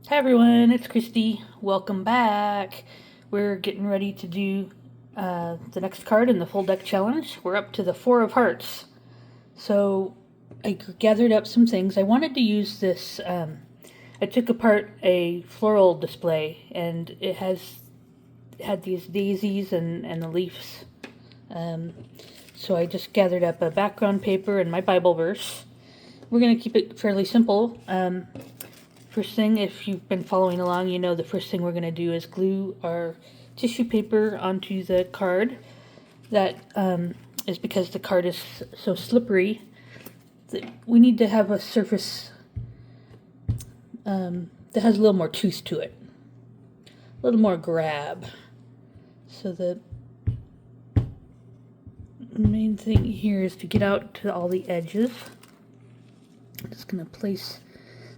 Hi everyone, it's Christy. Welcome back. We're getting ready to do the next card in the full deck challenge. We're up to the Four of Hearts. So I gathered up some things. I wanted to use this. I took apart a floral display and it had these daisies and the leaves. So I just gathered up a background paper and my Bible verse. We're going to keep it fairly simple. First thing, if you've been following along, you know the first thing we're going to do is glue our tissue paper onto the card. That is because the card is so slippery that we need to have a surface that has a little more tooth to it, a little more grab. So the main thing here is to get out to all the edges. I'm just going to place...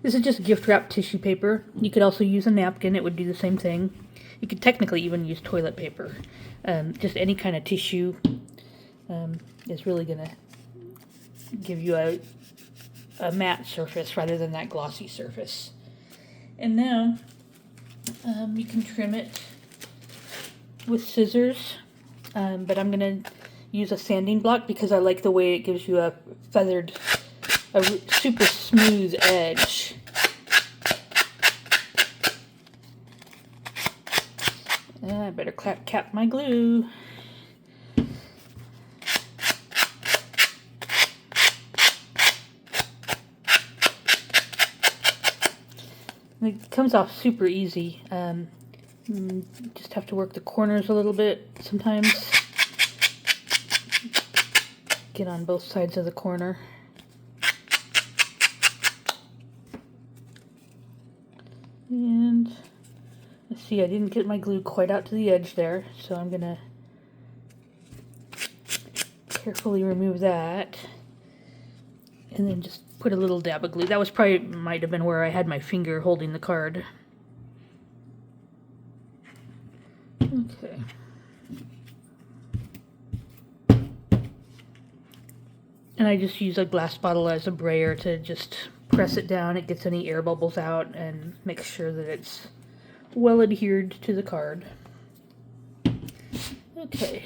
This is just gift wrap tissue paper. You could also use a napkin. It would do the same thing. You could technically even use toilet paper. Just any kind of tissue is really going to give you a matte surface rather than that glossy surface. And now you can trim it with scissors. But I'm going to use a sanding block because I like the way it gives you a super smooth edge. I better cap my glue. It comes off super easy. Just have to work the corners a little bit sometimes. Get on both sides of the corner. And let's see, I didn't get my glue quite out to the edge there, so I'm going to carefully remove that. And then just put a little dab of glue. That was probably, might have been where I had my finger holding the card. Okay. And I just use a glass bottle as a brayer to just press it down. It gets any air bubbles out and makes sure that it's well adhered to the card. Okay,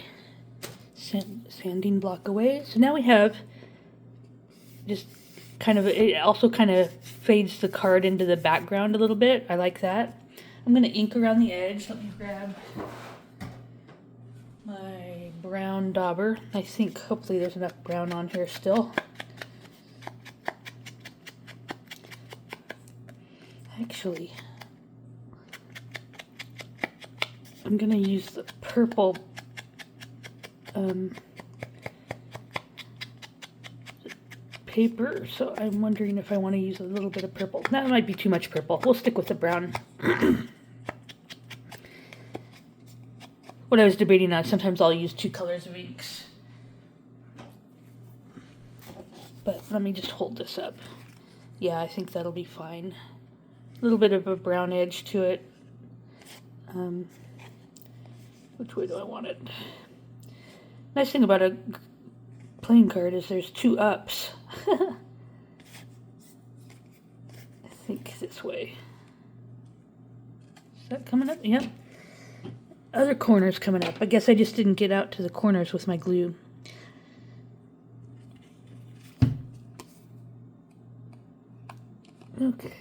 sanding block away. So now we have just kind of, it also kind of fades the card into the background a little bit. I like that. I'm going to ink around the edge. Let me grab my brown dauber. I think hopefully there's enough brown on here still. Actually, I'm going to use the purple paper, so I'm wondering if I want to use a little bit of purple. That might be too much purple. We'll stick with the brown. What I was debating on, sometimes I'll use two colors of inks. But let me just hold this up. Yeah, I think that'll be fine. A little bit of a brown edge to it. Which way do I want it? Nice thing about a playing card is there's two ups. I think this way. Is that coming up? Yep. Other corners coming up. I guess I just didn't get out to the corners with my glue. Okay.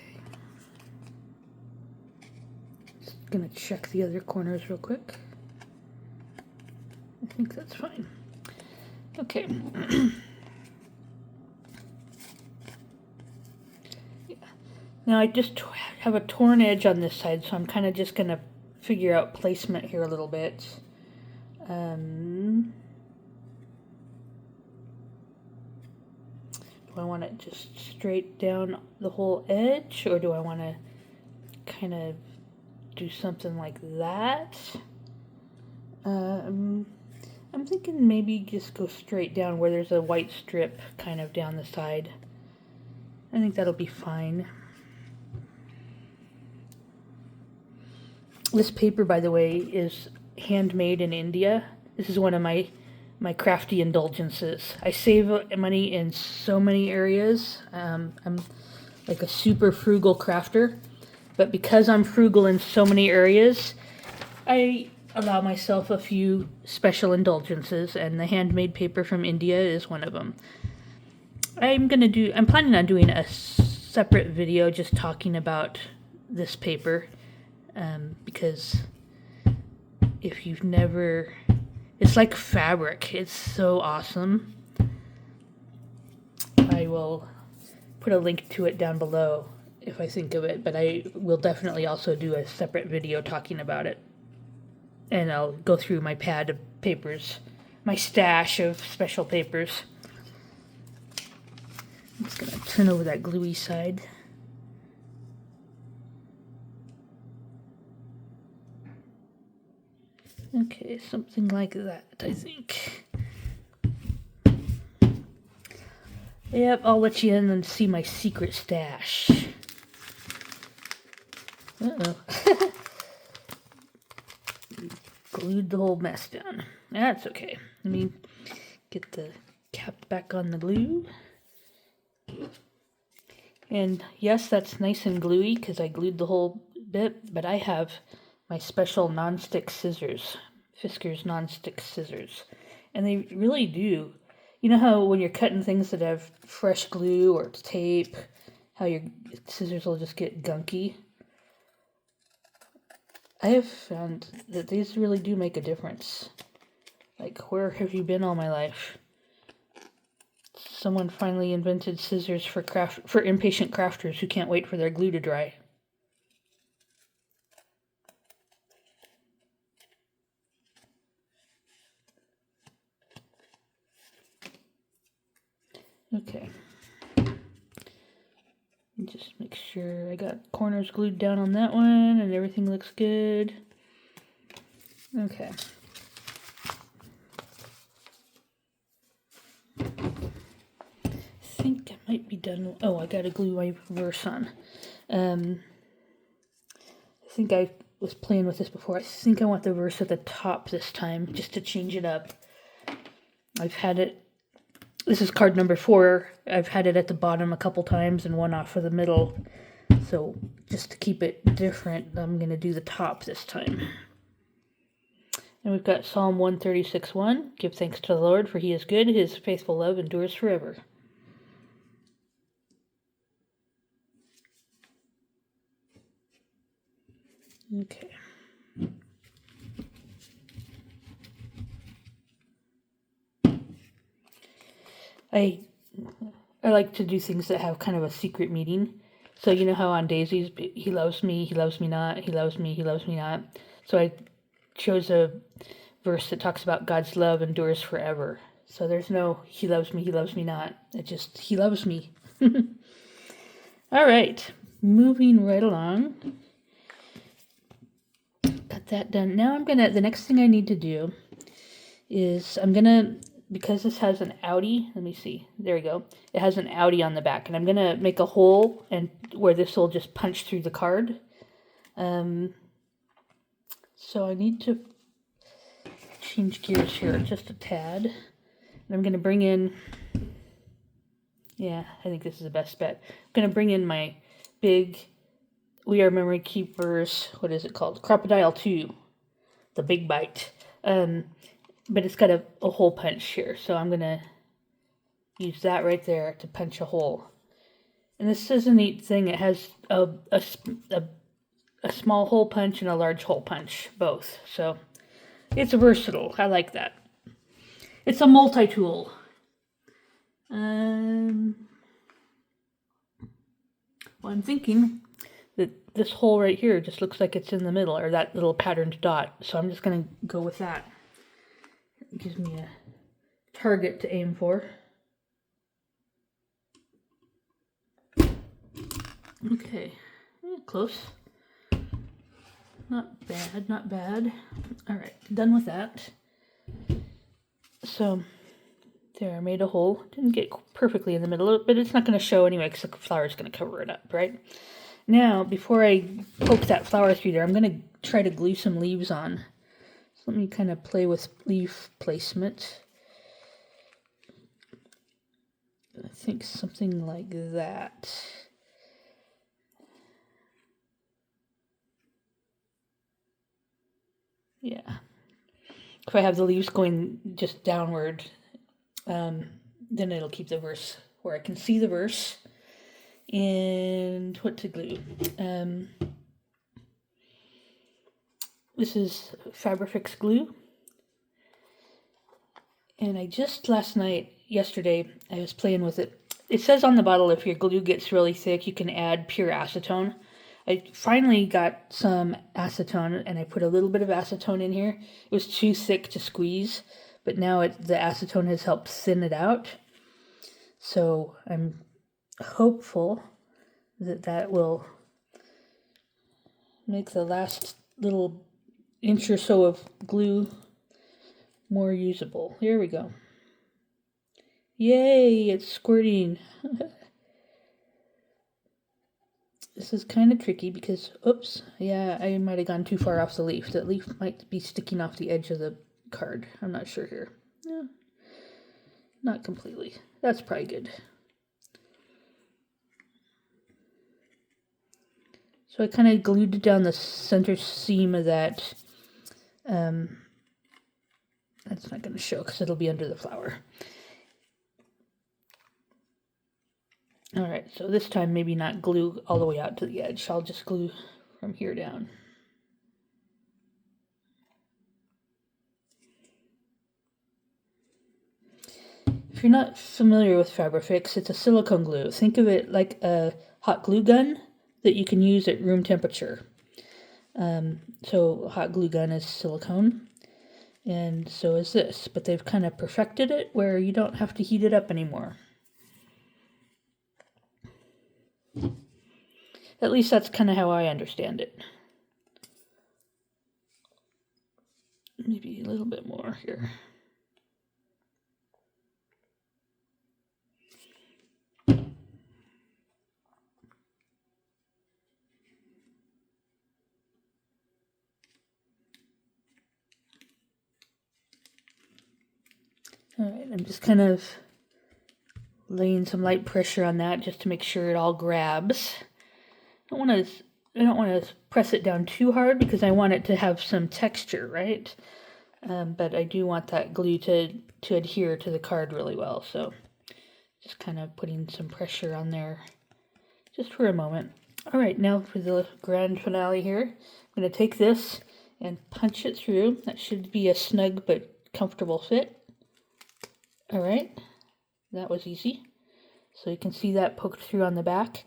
Just gonna check the other corners real quick. I think that's fine. Okay. Yeah. Now I just have a torn edge on this side, so I'm kind of just gonna figure out placement here a little bit. Do I want it just straight down the whole edge, or do I want to kind of do something like that? I'm thinking maybe just go straight down where there's a white strip kind of down the side. I think that'll be fine. This paper, by the way, is handmade in India. This is one of my crafty indulgences. I save money in so many areas. I'm like a super frugal crafter. But because I'm frugal in so many areas, I allow myself a few special indulgences, and the handmade paper from India is one of them. I'm planning on doing a separate video just talking about this paper, because if you've never, it's like fabric. It's so awesome. I will put a link to it down below if I think of it, but I will definitely also do a separate video talking about it. And I'll go through my pad of papers, my stash of special papers. I'm just going to turn over that gluey side. Okay, something like that, I think. Yep, I'll let you in and see my secret stash. Uh-oh. Glued the whole mess down. That's okay. Let me get the cap back on the glue. And yes, that's nice and gluey because I glued the whole bit, but I have my special non-stick scissors, Fisker's non-stick scissors. And they really do. You know how when you're cutting things that have fresh glue or tape, how your scissors will just get gunky? I have found that these really do make a difference. Like, where have you been all my life? Someone finally invented scissors for impatient crafters who can't wait for their glue to dry. Okay. Just make sure I got corners glued down on that one and everything looks good. Okay. I think I might be done. Oh, I gotta glue my verse on. I think I was playing with this before. I think I want the verse at the top this time, just to change it up. I've had it, this is card number 4. I've had it at the bottom a couple times and one off of the middle. So just to keep it different, I'm going to do the top this time. And we've got Psalm 136:1. Give thanks to the Lord, for he is good. His faithful love endures forever. Okay. I like to do things that have kind of a secret meaning. So you know how on daisies, he loves me not, he loves me not. So I chose a verse that talks about God's love endures forever. So there's no he loves me not. It just, he loves me. All right, moving right along. Got that done. Now the next thing I need to do is because this has an outie, let me see, there we go. It has an outie on the back, and I'm going to make a hole and where this will just punch through the card. So I need to change gears here just a tad. And I'm going to bring in, I think this is the best bet. I'm going to bring in my big We Are Memory Keepers, what is it called? Crocodile 2, the big bite. But it's got a hole punch here, so I'm going to use that right there to punch a hole. And this is a neat thing. It has a small hole punch and a large hole punch, both. So it's versatile. I like that. It's a multi-tool. Well, I'm thinking that this hole right here just looks like it's in the middle, or that little patterned dot. So I'm just going to go with that. It gives me a target to aim for. Okay, close. Not bad, not bad. All right, done with that. So there, I made a hole. Didn't get perfectly in the middle, but it's not going to show anyway because the flower is going to cover it up, right? Now, before I poke that flower through there, I'm going to try to glue some leaves on. So let me kind of play with leaf placement. I think something like that. Yeah. If I have the leaves going just downward, then it'll keep the verse where I can see the verse. And what to glue? This is Fabrifix glue. And I just yesterday, I was playing with it. It says on the bottle if your glue gets really thick, you can add pure acetone. I finally got some acetone, and I put a little bit of acetone in here. It was too thick to squeeze, but now the acetone has helped thin it out. So I'm hopeful that will make the last little inch or so of glue more usable. Here we go. Yay, it's squirting. This is kind of tricky because, oops, yeah, I might have gone too far off the leaf. That leaf might be sticking off the edge of the card. I'm not sure here. Yeah, not completely. That's probably good. So I kind of glued down the center seam of that. That's not going to show because it'll be under the flower. All right, so this time maybe not glue all the way out to the edge. I'll just glue from here down. If you're not familiar with Fabrifix, it's a silicone glue. Think of it like a hot glue gun that you can use at room temperature. So a hot glue gun is silicone, and so is this. But they've kind of perfected it where you don't have to heat it up anymore. At least that's kind of how I understand it. Maybe a little bit more here. All right, I'm just kind of laying some light pressure on that just to make sure it all grabs. I don't want to press it down too hard because I want it to have some texture, right? But I do want that glue to adhere to the card really well. So just kind of putting some pressure on there just for a moment. All right, now for the grand finale here. I'm going to take this and punch it through. That should be a snug but comfortable fit. All right, that was easy. So you can see that poked through on the back.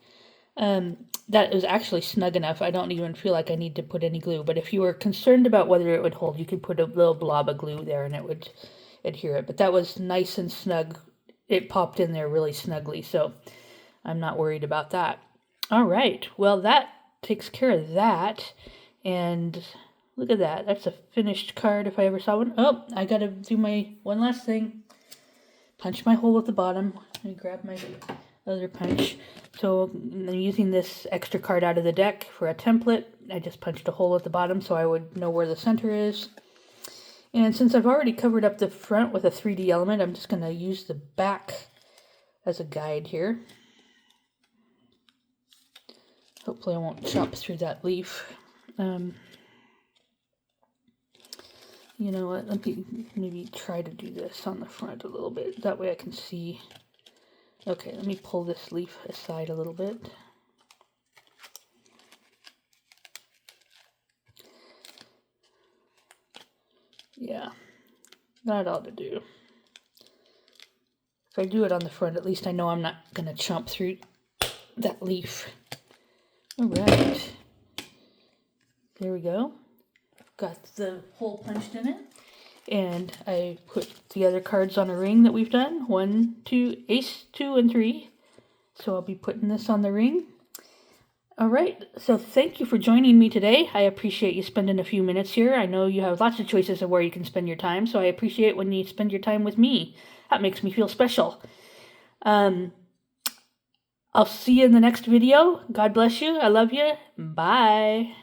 That is actually snug enough. I don't even feel like I need to put any glue. But if you were concerned about whether it would hold, you could put a little blob of glue there and it would adhere it. But that was nice and snug. It popped in there really snugly, so I'm not worried about that. All right, well, that takes care of that. And look at that. That's a finished card if I ever saw one. Oh, I got to do my one last thing. Punch my hole at the bottom. Let me grab my other punch. So I'm using this extra card out of the deck for a template. I just punched a hole at the bottom so I would know where the center is. And since I've already covered up the front with a 3D element, I'm just going to use the back as a guide here. Hopefully I won't chop through that leaf. You know what, let me maybe try to do this on the front a little bit. That way I can see. Okay, let me pull this leaf aside a little bit. Yeah, that ought to do. If I do it on the front, at least I know I'm not going to chomp through that leaf. All right. There we go. Got the hole punched in it. And I put the other cards on a ring that we've done. 1, 2, ace, 2, and 3. So I'll be putting this on the ring. All right, so thank you for joining me today. I appreciate you spending a few minutes here. I know you have lots of choices of where you can spend your time, so I appreciate when you spend your time with me. That makes me feel special. I'll see you in the next video. God bless you. I love you. Bye.